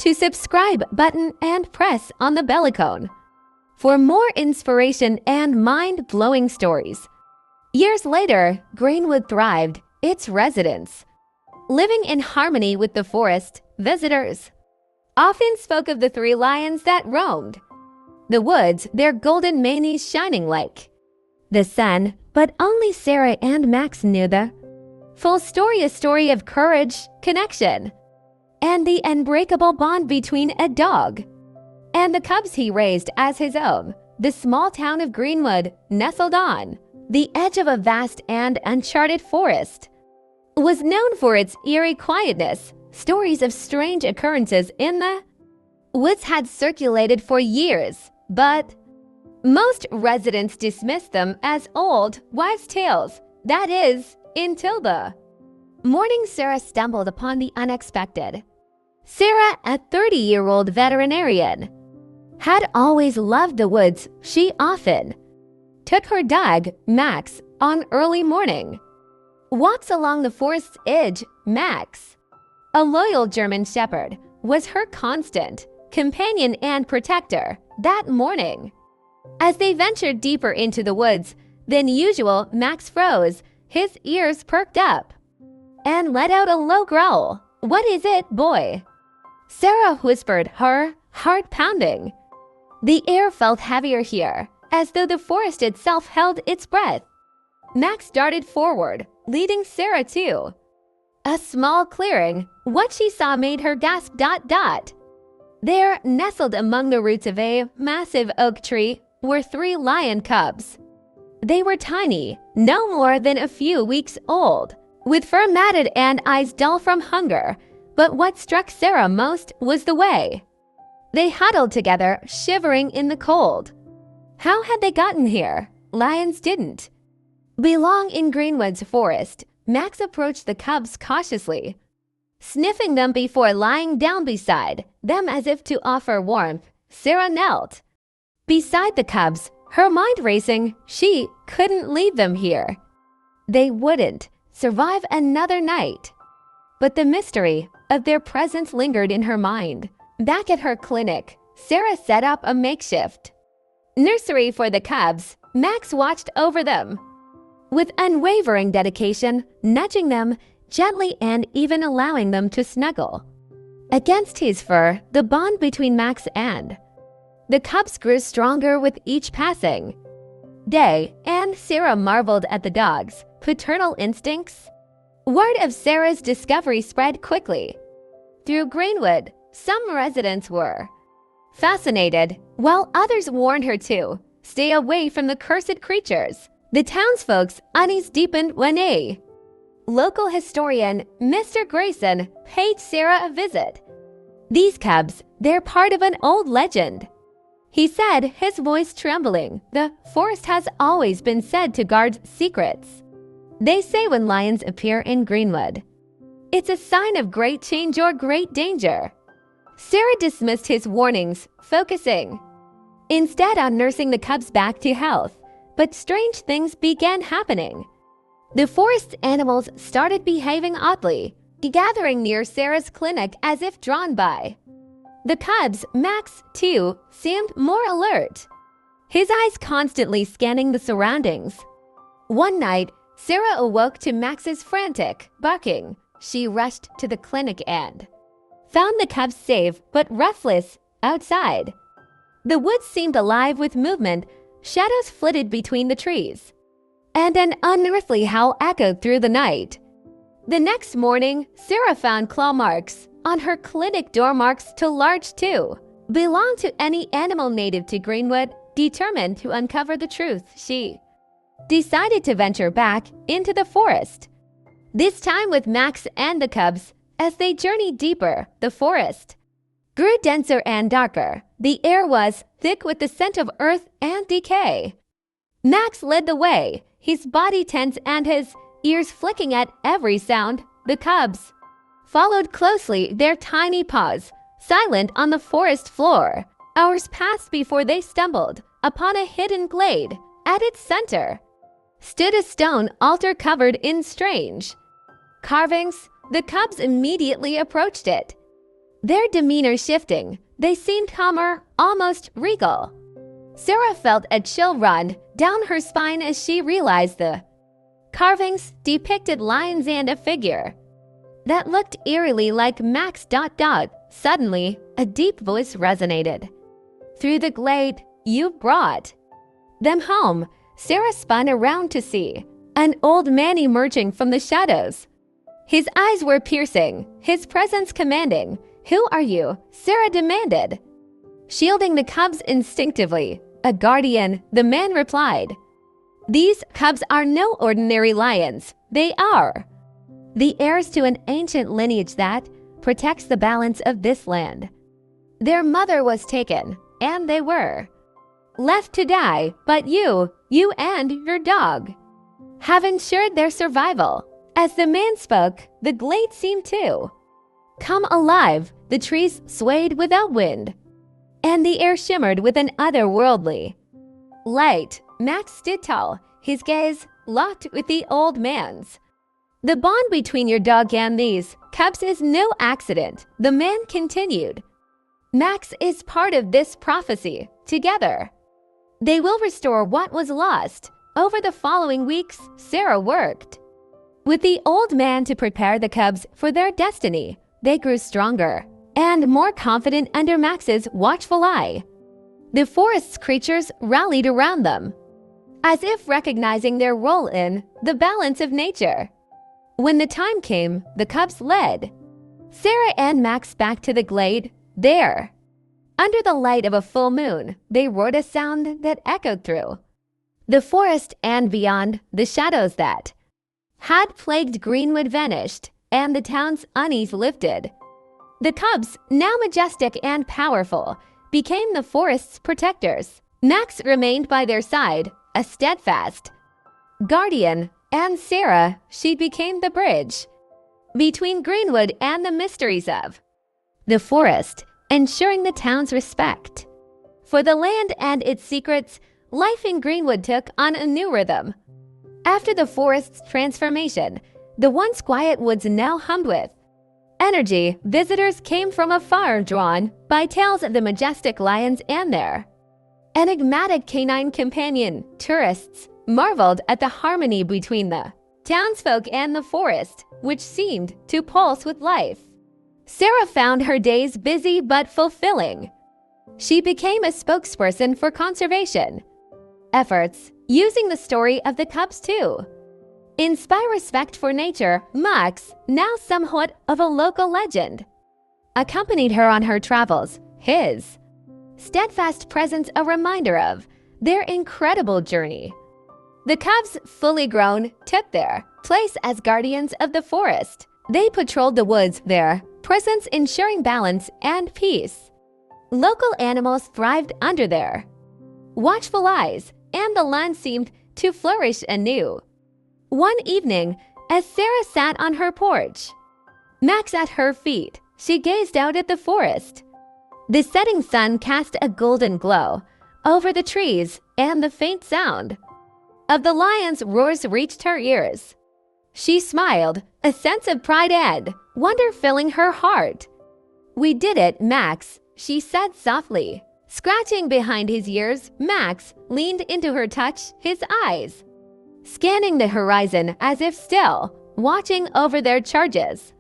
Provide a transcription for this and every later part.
to subscribe button and press on the bell icon for more inspiration and mind-blowing stories. Years later, Greenwood thrived, its residents, living in harmony with the forest. Visitors often spoke of the three lions that roamed the woods, their golden manes shining like the sun. But only Sarah and Max knew the full story, a story of courage, connection, and the unbreakable bond between a dog and the cubs he raised as his own. The small town of Greenwood, nestled on the edge of a vast and uncharted forest, was known for its eerie quietness. Stories of strange occurrences in the woods had circulated for years, but most residents dismissed them as old wives' tales. That is, until the morning Sarah stumbled upon the unexpected. Sarah, a 30-year-old veterinarian, had always loved the woods. She often took her dog, Max, on early morning walks along the forest's edge. Max, a loyal German shepherd, was her constant companion and protector. That morning, as they ventured deeper into the woods than usual, Max froze, his ears perked up, and let out a low growl. "What is it, boy?" Sarah whispered, her heart pounding. The air felt heavier here, as though the forest itself held its breath. Max darted forward, leading Sarah to a small clearing. What she saw made her gasp. There, nestled among the roots of a massive oak tree, were three lion cubs. They were tiny, no more than a few weeks old, with fur matted and eyes dull from hunger. But what struck Sarah most was the way they huddled together, shivering in the cold. How had they gotten here? Lions didn't belong in Greenwood's forest. Max approached the cubs cautiously, sniffing them before lying down beside them as if to offer warmth. Sarah knelt beside the cubs, her mind racing. She couldn't leave them here. They wouldn't survive another night. But the mystery of their presence lingered in her mind. Back at her clinic, Sarah set up a makeshift nursery for the cubs. Max watched over them with unwavering dedication, nudging them gently and even allowing them to snuggle against his fur. The bond between Max and the cubs grew stronger with each passing day, and Sarah marveled at the dog's paternal instincts. Word of Sarah's discovery spread quickly through Greenwood. Some residents were fascinated, while others warned her to stay away from the cursed creatures. The townsfolk's unease deepened when a local historian, Mr. Grayson, paid Sarah a visit. "These cubs, they're part of an old legend," he said, his voice trembling. "The forest has always been said to guard secrets. They say when lions appear in Greenwood, it's a sign of great change or great danger." Sarah dismissed his warnings, focusing instead on nursing the cubs back to health. But strange things began happening. The forest's animals started behaving oddly, gathering near Sarah's clinic as if drawn by the cubs. Max, too, seemed more alert, his eyes constantly scanning the surroundings. One night, Sarah awoke to Max's frantic barking. She rushed to the clinic and found the cubs safe but restless outside. The woods seemed alive with movement. Shadows flitted between the trees, and an unearthly howl echoed through the night. The next morning, Sarah found claw marks on her clinic door. Marks too large to belong to any animal native to Greenwood. Determined to uncover the truth, she decided to venture back into the forest, this time with Max and the cubs. As they journeyed deeper, the forest grew denser and darker. The air was thick with the scent of earth and decay. Max led the way, his body tense and his ears flicking at every sound. The cubs followed closely, their tiny paws silent on the forest floor. Hours passed before they stumbled upon a hidden glade. At its center stood a stone altar covered in strange carvings. The cubs immediately approached it, their demeanor shifting. They seemed calmer, almost regal. Sarah felt a chill run down her spine as she realized the carvings depicted lions and a figure that looked eerily like Max. Suddenly, a deep voice resonated. Through the glade, you brought them home. Sarah spun around to see an old man emerging from the shadows. His eyes were piercing, his presence commanding. Who are you? Sarah demanded. Shielding the cubs instinctively, a guardian, the man replied. These cubs are no ordinary lions. They are the heirs to an ancient lineage that protects the balance of this land. Their mother was taken, and they were left to die, but you and your dog have ensured their survival. As the man spoke, the glade seemed to come alive. The trees swayed without wind, and the air shimmered with an otherworldly light. Max stood tall, his gaze locked with the old man's. The bond between your dog and these cubs is no accident, the man continued. Max is part of this prophecy. Together, they will restore what was lost. Over the following weeks, Sarah worked with the old man to prepare the cubs for their destiny. They grew stronger and more confident under Max's watchful eye. The forest's creatures rallied around them, as if recognizing their role in the balance of nature. When the time came, the cubs led Sarah and Max back to the glade. There, under the light of a full moon, they roared a sound that echoed through the forest and beyond. The shadows that had plagued Greenwood vanished, and the town's unease lifted. The cubs, now majestic and powerful, became the forest's protectors. Max remained by their side, a steadfast guardian, and Sarah, she became the bridge between Greenwood and the mysteries of the forest, ensuring the town's respect for the land and its secrets. Life in Greenwood took on a new rhythm. After the forest's transformation, the once quiet woods now hummed with energy. Visitors came from afar, drawn by tales of the majestic lions and their enigmatic canine companion. Tourists marveled at the harmony between the townsfolk and the forest, which seemed to pulse with life. Sarah found her days busy but fulfilling. She became a spokesperson for conservation efforts, using the story of the cubs to inspire respect for nature. Max, now somewhat of a local legend, accompanied her on her travels, his steadfast presence a reminder of their incredible journey. The cubs, fully grown, took their place as guardians of the forest. They patrolled the woods, their presence ensuring balance and peace. Local animals thrived under their watchful eyes, and the land seemed to flourish anew. One evening, as Sarah sat on her porch, Max at her feet, she gazed out at the forest. The setting sun cast a golden glow over the trees, and the faint sound of the lion's roars reached her ears. She smiled, a sense of pride and wonder filling her heart. We did it, Max, she said softly. Scratching behind his ears, Max leaned into her touch, his eyes scanning the horizon as if still watching over their charges.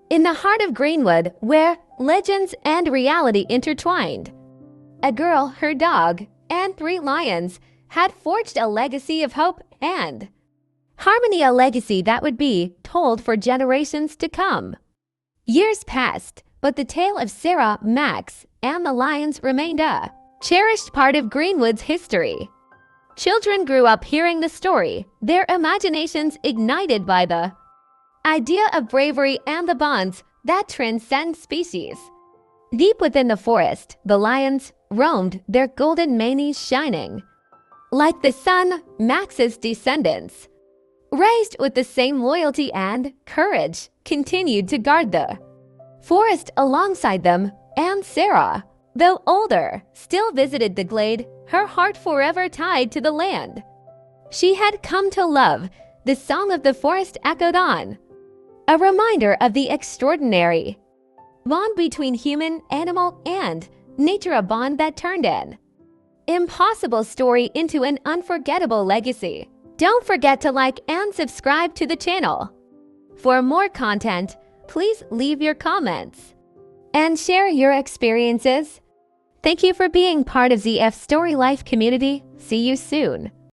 In the heart of Greenwood, where legends and reality intertwined, a girl, her dog, and 3 lions had forged a legacy of hope and harmony, a legacy that would be told for generations to come. Years passed, but the tale of Sarah, Max, and the lions remained a cherished part of Greenwood's history. Children grew up hearing the story, their imaginations ignited by the idea of bravery and the bonds that transcend species. Deep within the forest, the lions roamed, their golden manes shining. Like the sun, Max's descendants, raised with the same loyalty and courage, continued to guard the forest alongside them, and Sarah, though older, still visited the glade, her heart forever tied to the land she had come to love. The song of the forest echoed on, a reminder of the extraordinary Bond between human, animal, and nature, a bond that turned an impossible story into an unforgettable legacy. Don't forget to like and subscribe to the channel. For more content, please leave your comments and share your experiences. Thank you for being part of ZF Story Life community. See you soon.